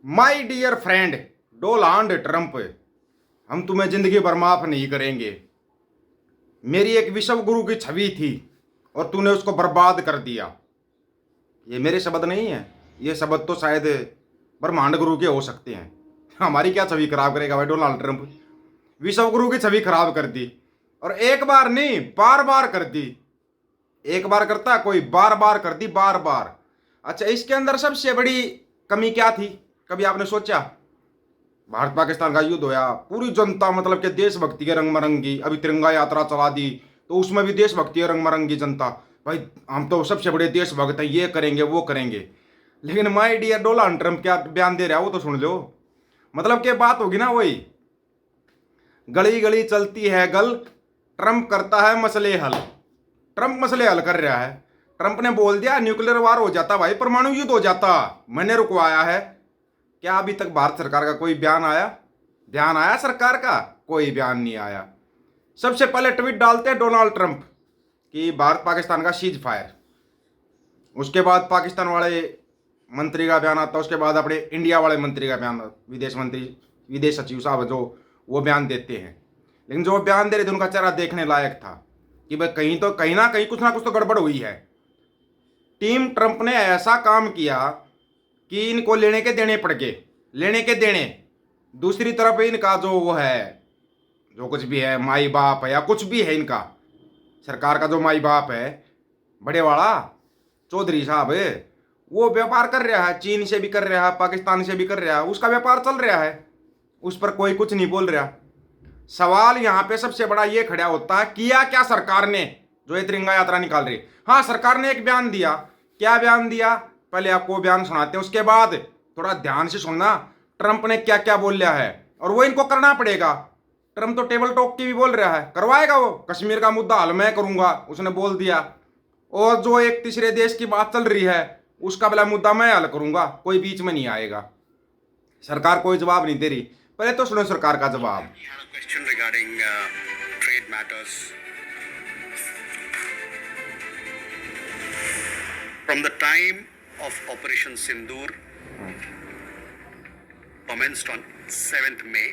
My dear friend Donald Trump, हम तुम्हें जिंदगी भर माफ नहीं करेंगे। मेरी एक विश्व गुरु की छवि थी और तूने उसको बर्बाद कर दिया। ये मेरे शब्द नहीं है, ये शब्द तो शायद ब्रह्मांड गुरु के हो सकते हैं। हमारी क्या छवि खराब करेगा भाई डोनाल्ड ट्रंप। विश्व गुरु की छवि खराब कर दी, और एक बार नहीं बार बार कर दी। एक बार करता कोई, बार बार कर दी, बार बार। अच्छा, इसके अंदर सबसे बड़ी कमी क्या थी, कभी आपने सोचा? भारत पाकिस्तान का युद्ध होया, पूरी जनता मतलब कि देशभक्ति के रंग मरंगी। अभी तिरंगा यात्रा चला दी तो उसमें भी देशभक्ति के रंग मरंगी जनता। भाई हम तो सबसे बड़े देशभक्त हैं, ये करेंगे वो करेंगे। लेकिन माय डियर डोनाल्ड ट्रंप क्या बयान दे रहा है वो तो सुन लो। मतलब कि बात होगी ना वही, गली गली चलती है गल, ट्रंप करता है मसले हल। ट्रंप मसले हल कर रहा है। ट्रंप ने बोल दिया न्यूक्लियर वार हो जाता भाई, परमाणु युद्ध हो जाता, मैंने रुकवाया है। क्या अभी तक भारत सरकार का कोई बयान आया? ध्यान आया सरकार का? कोई बयान नहीं आया। सबसे पहले ट्वीट डालते हैं डोनाल्ड ट्रंप कि भारत पाकिस्तान का सीज फायर। उसके बाद पाकिस्तान वाले मंत्री का बयान आता है, उसके बाद अपने इंडिया वाले मंत्री का बयान, विदेश मंत्री, विदेश सचिव साहब जो वो बयान देते हैं। लेकिन जो बयान दे रहे थे उनका चेहरा देखने लायक था कि भाई कहीं ना कहीं कुछ ना कुछ तो गड़बड़ हुई है। टीम ट्रंप ने ऐसा काम किया कि इनको लेने के देने पड़ गए, लेने के देने। दूसरी तरफ इनका जो वो है, जो कुछ भी है, माई बाप है या कुछ भी है, इनका सरकार का जो माई बाप है बड़े वाला चौधरी साहब, वो व्यापार कर रहा है, चीन से भी कर रहा है, पाकिस्तान से भी कर रहा है, उसका व्यापार चल रहा है, उस पर कोई कुछ नहीं बोल रहा। सवाल यहाँ पे सबसे बड़ा ये खड़ा होता है, किया क्या सरकार ने जो ये तिरंगा यात्रा निकाल रही? हाँ, सरकार ने एक बयान दिया। क्या बयान दिया? पहले आपको बयान सुनाते हैं, उसके बाद थोड़ा ध्यान से सुनना ट्रंप ने क्या क्या बोल रहा है, और वो इनको करना पड़ेगा। ट्रंप तो टेबल टॉक की भी बोल रहा है, करवाएगा वो। कश्मीर का मुद्दा हल मैं करूंगा उसने बोल दिया, और जो एक तीसरे देश की बात चल रही है उसका भला मुद्दा मैं हल करूंगा, कोई बीच में नहीं आएगा। सरकार कोई जवाब नहीं दे रही। पहले तो सुनो सरकार का जवाब। From the time of Operation Sindoor, commenced on 7th May,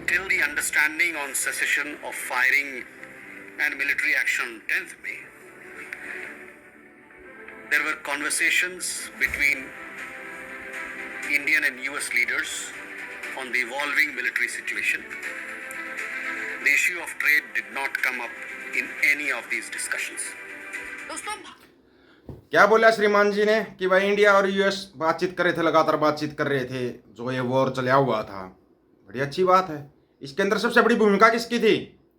till the understanding on cessation of firing and military action 10th May, there were conversations between Indian and US leaders on the evolving military situation. The issue of trade did not come up in any of these discussions. क्या बोला श्रीमान जी ने कि भाई India और US बातचीत कर रहे थे, लगातार बातचीत कर रहे थे, जो ये वॉर चला हुआ था। बड़ी अच्छी बात है। इसके अंदर सबसे बड़ी भूमिका किसकी थी?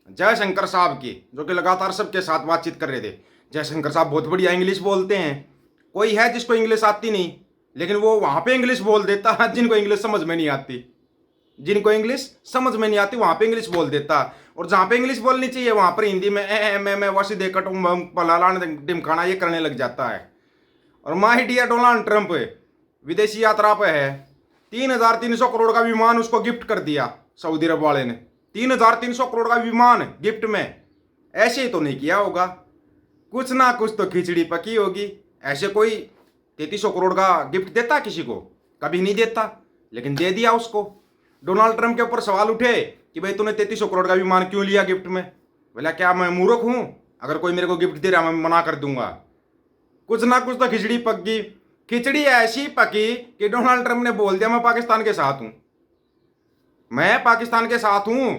जयशंकर साहब की, जो कि लगातार सबके साथ बातचीत कर रहे थे। जयशंकर साहब बहुत बढ़िया इंग्लिश बोलते हैं। कोई है जिसको इंग्लिश आती नहीं, लेकिन वो वहाँ पे इंग्लिश बोल देता है। जिनको इंग्लिश समझ में नहीं आती, जिनको इंग्लिश समझ में नहीं आती वहाँ पे इंग्लिश बोल देता, और जहाँ पे इंग्लिश बोलनी चाहिए वहाँ पर हिंदी में मैं वैसे देखट पलालान डिमखाना ये करने लग जाता है। और माय डियर डोनाल्ड ट्रंप विदेशी यात्रा पे है। 3,300 करोड़ का विमान उसको गिफ्ट कर दिया सऊदी अरब वाले ने। 3,300 करोड़ का विमान गिफ्ट में। ऐसे ही तो नहीं किया होगा, कुछ ना कुछ तो खिचड़ी पकी होगी। ऐसे कोई 3,300 करोड़ का गिफ्ट देता किसी को? कभी नहीं देता, लेकिन दे दिया उसको। डोनाल्ड ट्रंप के ऊपर सवाल उठे कि भाई तूने 3,300 करोड़ का विमान क्यों लिया गिफ्ट में? बोला क्या मैं मूर्ख हूं? अगर कोई मेरे को गिफ्ट दे रहा मैं मना कर दूंगा? कुछ ना कुछ तो खिचड़ी पक गई। खिचड़ी ऐसी पकी कि डोनाल्ड ट्रंप ने बोल दिया मैं पाकिस्तान के साथ हूं, मैं पाकिस्तान के साथ हूं।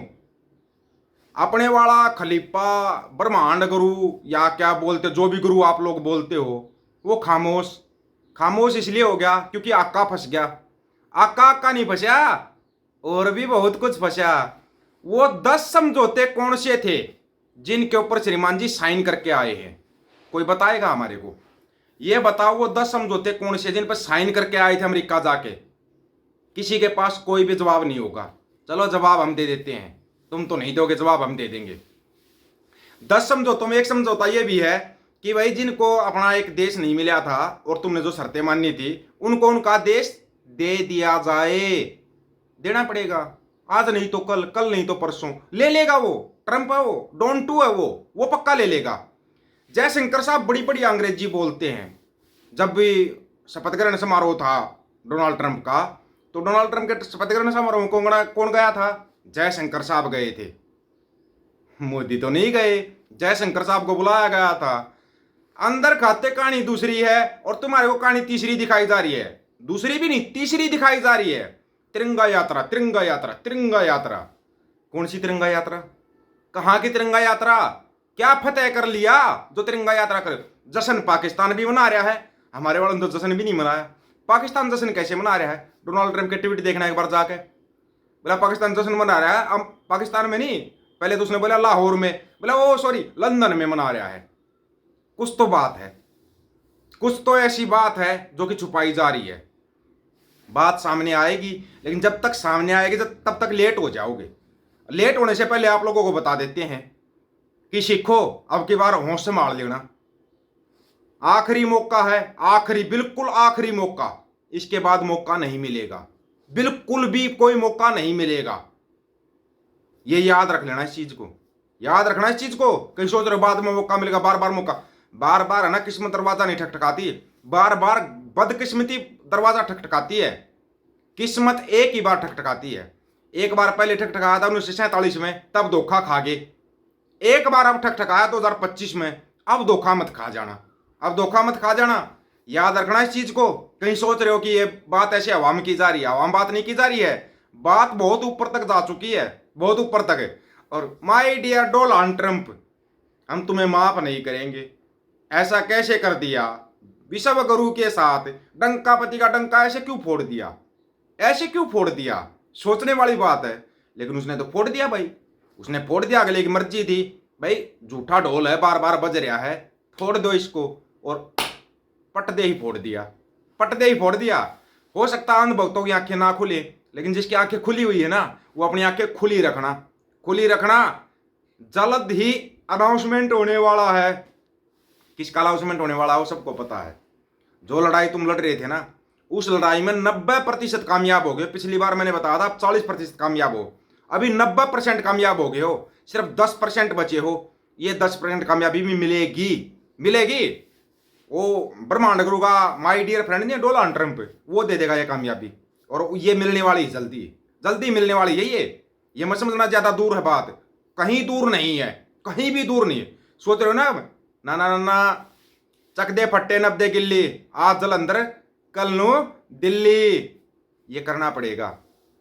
अपने वाला खलीफा, ब्रह्मांड गुरु या क्या बोलते, जो भी गुरु आप लोग बोलते हो, वो खामोश। खामोश इसलिए हो गया क्योंकि आका फंस गया। आका नहीं फंसा, और भी बहुत कुछ फंसा। वो 10 समझौते कौन से थे जिनके ऊपर श्रीमान जी साइन करके आए हैं? कोई बताएगा हमारे को? ये बताओ वो 10 समझौते कौन से जिन पर साइन करके आए थे अमेरिका जाके? किसी के पास कोई भी जवाब नहीं होगा। चलो जवाब हम दे देते हैं, तुम तो नहीं दोगे जवाब, हम दे देंगे। 10 समझौतों में एक समझौता ये भी है कि भाई जिनको अपना एक देश नहीं मिला था और तुमने जो शर्तें मानी थी उनको उनका देश दे दिया जाए। देना पड़ेगा, आज नहीं तो कल, कल नहीं तो परसों ले लेगा वो। ट्रंप है वो, डोंट टू है वो पक्का ले लेगा। जयशंकर साहब बड़ी बड़ी अंग्रेजी बोलते हैं। जब भी शपथ ग्रहण समारोह था डोनाल्ड ट्रंप का। तो डोनाल्ड ट्रंप के शपथ ग्रहण समारोह में कौन गया था? जयशंकर साहब गए थे, मोदी तो नहीं गए। जयशंकर साहब को बुलाया गया था। अंदर खाते कहानी दूसरी है और तुम्हारे को कहानी तीसरी दिखाई जा रही है। दूसरी भी नहीं, तीसरी दिखाई जा रही है। तिरंगा यात्रा, तिरंगा यात्रा, तिरंगा यात्रा। कौन सी तिरंगा यात्रा? कहां की तिरंगा यात्रा? क्या फतेह कर लिया जो तिरंगा यात्रा कर? जश्न पाकिस्तान भी मना रहा है, हमारे वालों ने तो जश्न भी नहीं मनाया। पाकिस्तान जश्न कैसे मना रहा है? डोनाल्ड ट्रंप के ट्वीट देखना एक बार जाके। बोला पाकिस्तान जश्न मना रहा है, अब पाकिस्तान में नहीं, पहले तो उसने बोला लाहौर में, बोला ओ सॉरी लंदन में मना रहा है। कुछ तो बात है, कुछ तो ऐसी बात है जो कि छुपाई जा रही है। बात सामने आएगी, लेकिन जब तक सामने आएगी तब तक लेट हो जाओगे। लेट होने से पहले आप लोगों को बता देते हैं कि सीखो, अब की बार होश संभाल लेना। आखिरी मौका है, आखिरी, बिल्कुल आखिरी मौका। इसके बाद मौका नहीं मिलेगा, बिल्कुल भी कोई मौका नहीं मिलेगा। ये याद रख लेना, इस चीज को याद रखना, इस चीज को। कहीं सोच रहे बाद में मौका मिलेगा, बार बार मौका, बार बार है ना, किस्मत दरवाजा नहीं ठकठकाती, बार बार बदकिस्मती दरवाजा ठकठकाती है। किस्मत एक ही बार ठकठकाती है। एक बार पहले ठकठकाया था 1947 में, तब धोखा खा गए। एक बार अब ठकठकाया 2025 में, अब धोखा मत खा जाना, अब धोखा मत खा जाना। याद रखना इस चीज को। कहीं सोच रहे हो कि ये बात ऐसे हवा में की जा रही है, हवा में बात नहीं की जा रही है। बात बहुत ऊपर तक जा चुकी है, बहुत ऊपर तक है। और माय डियर डोनाल्ड ट्रंप, हम तुम्हें माफ नहीं करेंगे। ऐसा कैसे कर दिया? विश्व गुरु के साथ डंकापति का डंका ऐसे क्यों फोड़ दिया? ऐसे क्यों फोड़ दिया? सोचने वाली बात है। लेकिन उसने तो फोड़ दिया भाई, उसने फोड़ दिया। अगले की मर्जी थी भाई, झूठा ढोल है, बार बार बज रहा है, फोड़ दो इसको। और पट दे ही फोड़ दिया, पट दे ही फोड़ दिया। हो सकता है अंधभक्तों की आंखें ना खुले, लेकिन जिसकी आंखें खुली हुई है ना, वो अपनी आंखें खुली रखना, खुली रखना। जल्द ही अनाउंसमेंट होने वाला है। किसका अनाउंसमेंट होने वाला है वो सबको पता है। जो लड़ाई तुम लड़ रहे थे ना, उस लड़ाई में 90% कामयाब हो गए। पिछली बार मैंने बताया था आप 40% कामयाब हो, अभी 90% कामयाब हो गए हो, सिर्फ 10% बचे हो। ये 10% कामयाबी भी मिलेगी, मिलेगी। वो ब्रह्मांड गुरु का माय डियर फ्रेंड नहीं, डोनाल्ड ट्रंप, वो दे देगा ये कामयाबी। और ये मिलने वाली जल्दी, जल्दी मिलने वाली है। ये मत समझना ज्यादा दूर है बात, कहीं दूर नहीं है, कहीं भी दूर नहीं है। सोच रहे हो ना, ना ना ना ना, चक दे फट्टे नब दे गिल्ली, आज जलंधर कल नो दिल्ली। ये करना पड़ेगा,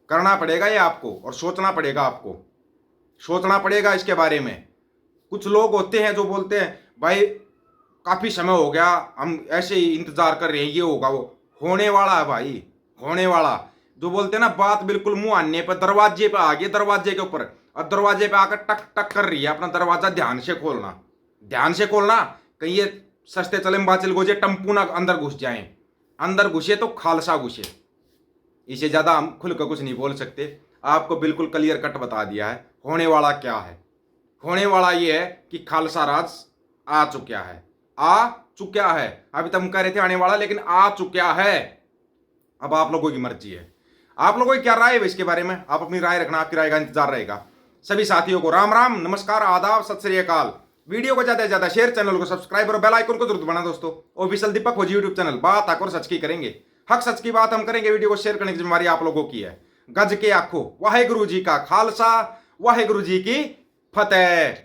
करना पड़ेगा ये आपको, और सोचना पड़ेगा आपको, सोचना पड़ेगा इसके बारे में। कुछ लोग होते हैं जो बोलते हैं भाई काफी समय हो गया, हम ऐसे ही इंतजार कर रहे हैं, ये होगा वो होने वाला है भाई, होने वाला। जो बोलते हैं ना बात बिल्कुल मुंह आने पर, दरवाजे पे आ गए, दरवाजे के ऊपर, और दरवाजे पे आकर टक टक कर रही है। अपना दरवाजा ध्यान से खोलना, ध्यान से खोलना, कहीं ये सस्ते चले बाचिल गोजे टम्पू ना अंदर घुस जाए। अंदर घुसे तो खालसा घुसे। इसे ज्यादा हम खुलकर कुछ नहीं बोल सकते। आपको बिल्कुल क्लियर कट बता दिया है होने वाला क्या है। होने वाला ये है कि खालसा राज आ चुका है, आ चुका है। अभी तक हम कह रहे थे आने वाला, लेकिन आ चुका है। अब आप लोगों की मर्जी है, आप लोगों की क्या राय है इसके बारे में? आप अपनी राय रखना, आपकी राय का इंतजार रहेगा। सभी साथियों को राम राम, नमस्कार, आदाब, सत श्री अकाल। वीडियो को ज्यादा से ज्यादा शेयर, चैनल को सब्सक्राइब और बेल आइकन को जरूर दबाना दोस्तों। ऑफिशियल दीपक फौजी यूट्यूब चैनल, बात आकर सच की करेंगे, हक सच की बात हम करेंगे। वीडियो को शेयर करने की जिम्मेवारी आप लोगों की है। गज के आखो वाहे गुरु जी का खालसा, वाहे गुरु जी की फतेह।